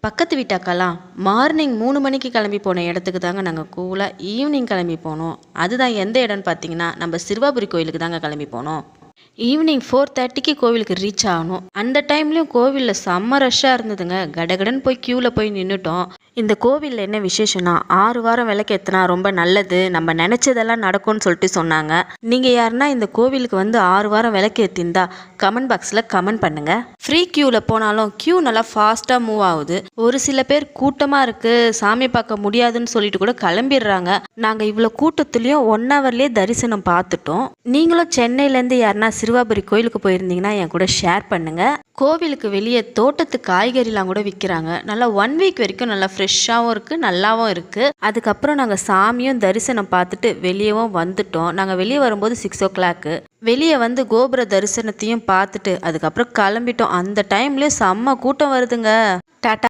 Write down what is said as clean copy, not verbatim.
பக்கத்து வீட்டு அக்காலாம் மார்னிங் 3 மணிக்கு கிளம்பி போன இடத்துக்கு தாங்க நாங்கள் கூலாக ஈவினிங் கிளம்பி போனோம். அதுதான் எந்த இடம்னு பார்த்தீங்கன்னா, நம்ம சிறுவாபுரி கோயிலுக்கு தாங்க கிளம்பி போனோம். ஈவினிங் 4:30க்கு கோவிலுக்கு ரீச் ஆகணும். அந்த டைம்லேயும் கோவிலில் செம்ம ரஷ்ஷாக இருந்ததுங்க. கடகடன்னு போய் க்யூவில் போய் நின்றுட்டோம். இந்த கோவிலில் என்ன விசேஷம்னா, 6 வாரம் விளக்கேற்றினா ரொம்ப நல்லது, நம்ம நினச்சதெல்லாம் நடக்கும்னு சொல்லிட்டு சொன்னாங்க. நீங்கள் யாருன்னா இந்த கோவிலுக்கு வந்து 6 வாரம் விளக்கேற்றிருந்தா கமெண்ட் பாக்ஸில் கமெண்ட் பண்ணுங்கள். ஃப்ரீ க்யூவில் போனாலும் க்யூ நல்லா ஃபாஸ்ட்டாக மூவ் ஆகுது. ஒரு சில பேர் கூட்டமாக இருக்குது, சாமி பார்க்க முடியாதுன்னு சொல்லிட்டு கூட கிளம்பிடுறாங்க. நாங்கள் இவ்வளோ கூட்டத்துலேயும் 1 ஹவர்லேயே தரிசனம் பார்த்துட்டோம். நீங்களும் சென்னையிலேருந்து யாருன்னா சிறுவாபுரி கோயிலுக்கு போயிருந்தீங்கன்னா என் கூட ஷேர் பண்ணுங்கள். கோவிலுக்கு வெளியே தோட்டத்து காய்கறிலாம் கூட விற்கிறாங்க. நல்லா 1 வீக் வரைக்கும் நல்லா ஃப்ரெஷ்ஷாகவும் இருக்குது, நல்லாவும் இருக்குது. அதுக்கப்புறம் நாங்கள் சாமியும் தரிசனம் பார்த்துட்டு வெளியவும் வந்துட்டோம். நாங்கள் வெளியே வரும்போது 6 o'clock. வெளியே வந்து கோபுர தரிசனத்தையும் பார்த்துட்டு அதுக்கப்புறம் கிளம்பிட்டோம். அந்த டைம்லேயே செம்ம கூட்டம் வருதுங்க. டாட்டா.